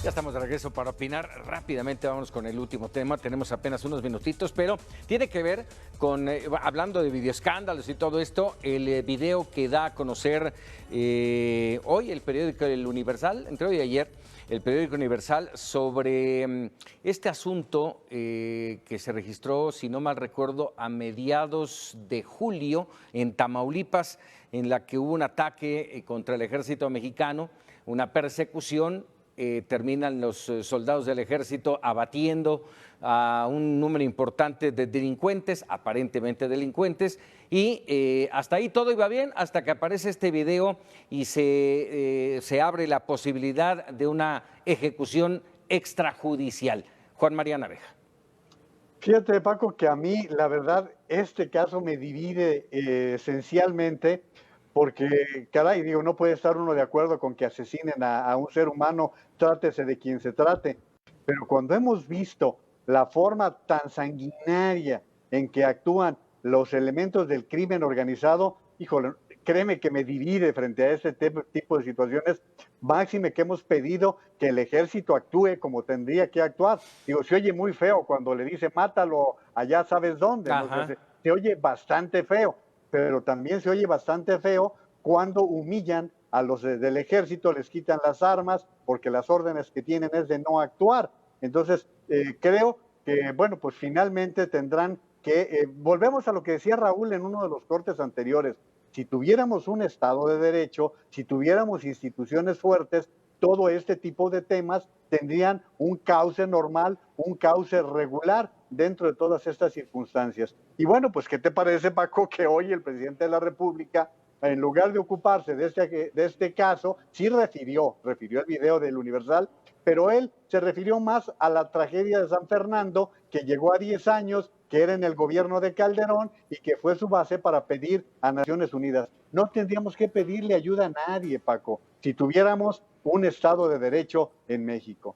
Ya estamos de regreso para opinar. Rápidamente vámonos con el último tema. Tenemos apenas unos minutitos, pero tiene que ver con, hablando de videoescándalos y todo esto, el video que da a conocer hoy el periódico El Universal, entre hoy y ayer, el periódico Universal, sobre este asunto que se registró, si no mal recuerdo, a mediados de julio en Tamaulipas, en la que hubo un ataque contra el ejército mexicano, una persecución. Terminan los soldados del ejército abatiendo a un número importante de delincuentes, aparentemente delincuentes, y hasta ahí todo iba bien, hasta que aparece este video y se abre la posibilidad de una ejecución extrajudicial. Juan María Naveja. Fíjate, Paco, que a mí, la verdad, este caso me divide esencialmente. Porque, caray, digo, no puede estar uno de acuerdo con que asesinen a un ser humano, trátese de quien se trate. Pero cuando hemos visto la forma tan sanguinaria en que actúan los elementos del crimen organizado, híjole, créeme que me divide frente a este tipo de situaciones, máxime que hemos pedido que el ejército actúe como tendría que actuar. Digo, se oye muy feo cuando le dice, mátalo allá sabes dónde, ¿no? Se oye bastante feo. Pero también se oye bastante feo cuando humillan a los del ejército, les quitan las armas, porque las órdenes que tienen es de no actuar. Entonces, creo que, bueno, pues finalmente tendrán que, volvemos a lo que decía Raúl en uno de los cortes anteriores, si tuviéramos un Estado de Derecho, si tuviéramos instituciones fuertes, todo este tipo de temas tendrían un cauce normal, un cauce regular dentro de todas estas circunstancias. Y bueno, pues, ¿qué te parece, Paco, que hoy el presidente de la República en lugar de ocuparse de este caso, sí refirió el video del Universal, pero él se refirió más a la tragedia de San Fernando, que llegó a 10 años, que era en el gobierno de Calderón y que fue su base para pedir a Naciones Unidas. No tendríamos que pedirle ayuda a nadie, Paco, si tuviéramos un Estado de Derecho en México.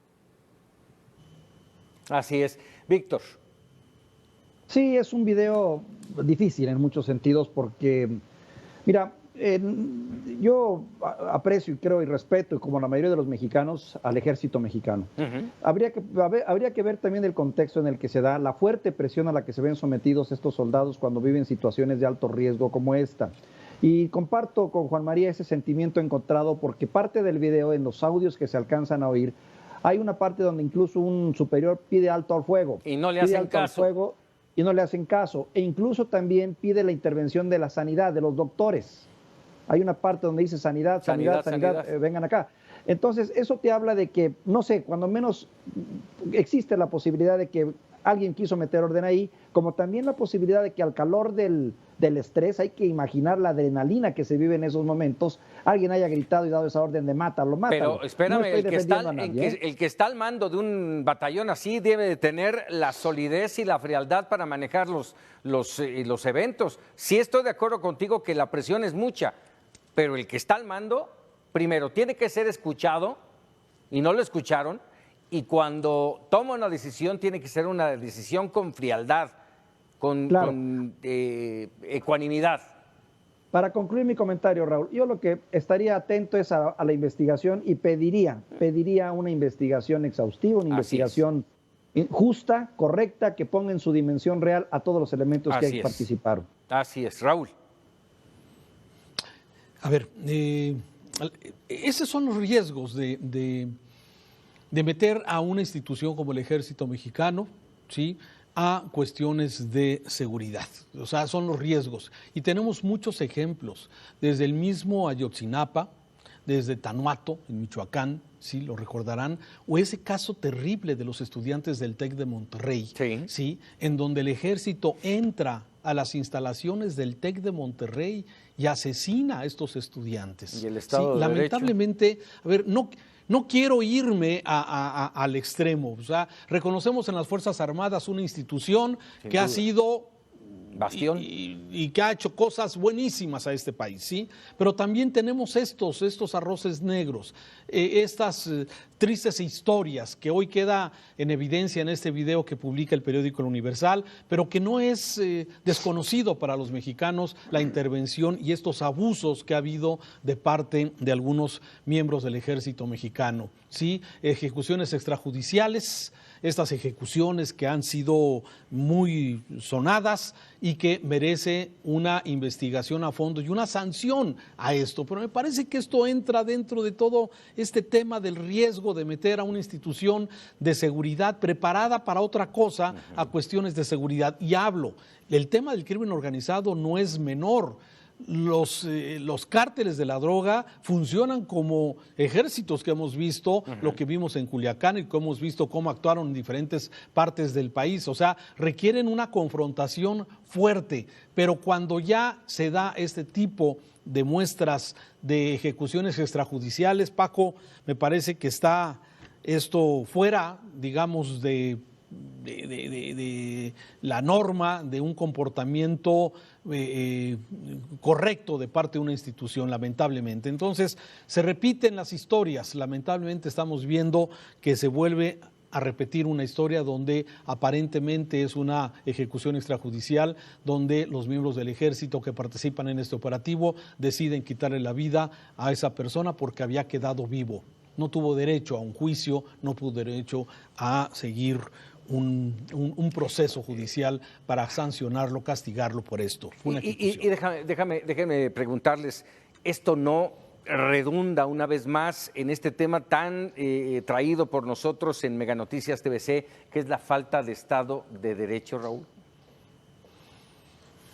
Así es. Víctor. Sí, es un video difícil en muchos sentidos porque, mira, yo aprecio y creo y respeto, como la mayoría de los mexicanos, al ejército mexicano. Habría que ver también el contexto en el que se da la fuerte presión a la que se ven sometidos estos soldados cuando viven situaciones de alto riesgo como esta. Y comparto con Juan María ese sentimiento encontrado porque parte del video, en los audios que se alcanzan a oír, hay una parte donde incluso un superior pide alto al fuego. Y no le hacen caso. Y no le hacen caso. E incluso también pide la intervención de la sanidad, de los doctores. Hay una parte donde dice sanidad, vengan acá. Entonces, eso te habla de que, no sé, cuando menos existe la posibilidad de que alguien quiso meter orden ahí, como también la posibilidad de que al calor del estrés, hay que imaginar la adrenalina que se vive en esos momentos, alguien haya gritado y dado esa orden de mátalo. Pero espérame, no el que está al mando de un batallón así debe de tener la solidez y la frialdad para manejar los eventos. Sí estoy de acuerdo contigo que la presión es mucha, pero el que está al mando, primero, tiene que ser escuchado, y no lo escucharon, y cuando toma una decisión, tiene que ser una decisión con frialdad, con ecuanimidad. Para concluir mi comentario, Raúl, yo lo que estaría atento es a la investigación y pediría una investigación exhaustiva, una investigación justa, correcta, que ponga en su dimensión real a todos los elementos que participaron. Así es. Raúl. A ver, esos son los riesgos de meter a una institución como el Ejército Mexicano, ¿sí?, a cuestiones de seguridad. O sea, son los riesgos. Y tenemos muchos ejemplos, desde el mismo Ayotzinapa, desde Tanuato, en Michoacán, sí, lo recordarán, o ese caso terrible de los estudiantes del TEC de Monterrey, sí, en donde el ejército entra a las instalaciones del TEC de Monterrey y asesina a estos estudiantes. Y el Estado de lamentablemente, Derecho. A ver, no quiero irme al extremo. O sea, reconocemos en las Fuerzas Armadas una institución que ha sido bastión y que ha hecho cosas buenísimas a este país, ¿sí? Pero también tenemos estos arroces negros, estas tristes historias que hoy queda en evidencia en este video que publica el periódico El Universal, pero que no es desconocido para los mexicanos la intervención y estos abusos que ha habido de parte de algunos miembros del Ejército Mexicano, ¿sí? Ejecuciones extrajudiciales, estas ejecuciones que han sido muy sonadas y que merece una investigación a fondo y una sanción a esto. Pero me parece que esto entra dentro de todo este tema del riesgo de meter a una institución de seguridad preparada para otra cosa a cuestiones de seguridad. Y el tema del crimen organizado no es menor. Los cárteles de la droga funcionan como ejércitos que hemos visto, lo que vimos en Culiacán y que hemos visto cómo actuaron en diferentes partes del país. O sea, requieren una confrontación fuerte, pero cuando ya se da este tipo de muestras de ejecuciones extrajudiciales, Paco, me parece que está esto fuera, digamos, de la norma, de un comportamiento correcto de parte de una institución, lamentablemente. Entonces, se repiten las historias. Lamentablemente estamos viendo que se vuelve a repetir una historia donde aparentemente es una ejecución extrajudicial, donde los miembros del ejército que participan en este operativo deciden quitarle la vida a esa persona porque había quedado vivo. No tuvo derecho a un juicio, no tuvo derecho a seguir un proceso judicial para sancionarlo, castigarlo por esto. Y déjame preguntarles, ¿esto no redunda una vez más en este tema tan traído por nosotros en Mega Noticias TVC, que es la falta de Estado de Derecho, Raúl?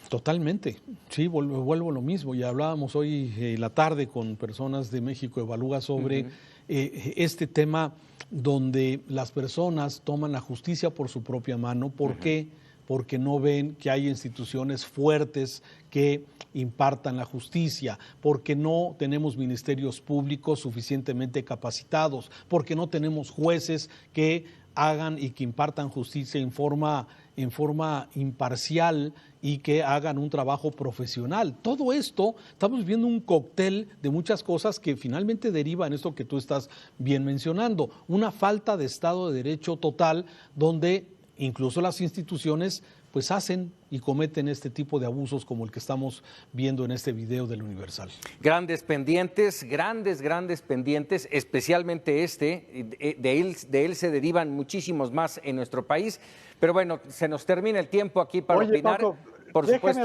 Totalmente, sí, vuelvo a lo mismo. Ya hablábamos hoy la tarde con personas de México Evalúa sobre este tema donde las personas toman la justicia por su propia mano. ¿Por qué? porque no ven que hay instituciones fuertes que impartan la justicia, porque no tenemos ministerios públicos suficientemente capacitados, porque no tenemos jueces que hagan y que impartan justicia en forma imparcial y que hagan un trabajo profesional. Todo esto, estamos viendo un cóctel de muchas cosas que finalmente deriva en esto que tú estás bien mencionando, una falta de Estado de Derecho total, donde incluso las instituciones pues hacen y cometen este tipo de abusos como el que estamos viendo en este video del Universal. Grandes pendientes, grandes pendientes, especialmente de él se derivan muchísimos más en nuestro país, pero bueno, se nos termina el tiempo aquí para opinar. Paco, por supuesto.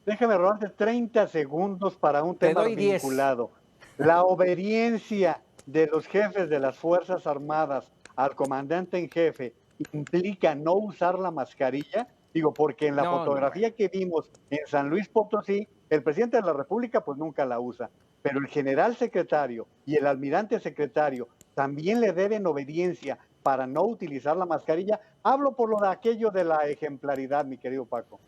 Déjame robarte 30 segundos para un tema vinculado. La obediencia de los jefes de las Fuerzas Armadas al comandante en jefe implica no usar la mascarilla, digo, porque en la fotografía que vimos en San Luis Potosí, el presidente de la República pues nunca la usa, pero el general secretario y el almirante secretario también le deben obediencia para no utilizar la mascarilla. Hablo por lo de aquello de la ejemplaridad, mi querido Paco.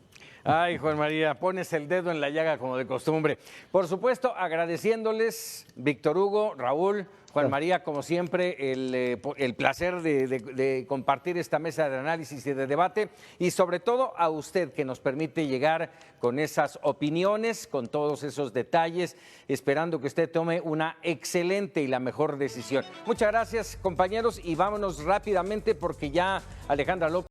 Ay, Juan María, pones el dedo en la llaga como de costumbre. Por supuesto, agradeciéndoles, Víctor Hugo, Raúl, Juan María, como siempre, el placer de compartir esta mesa de análisis y de debate, y sobre todo a usted, que nos permite llegar con esas opiniones, con todos esos detalles, esperando que usted tome una excelente y la mejor decisión. Muchas gracias, compañeros, y vámonos rápidamente porque ya Alejandra López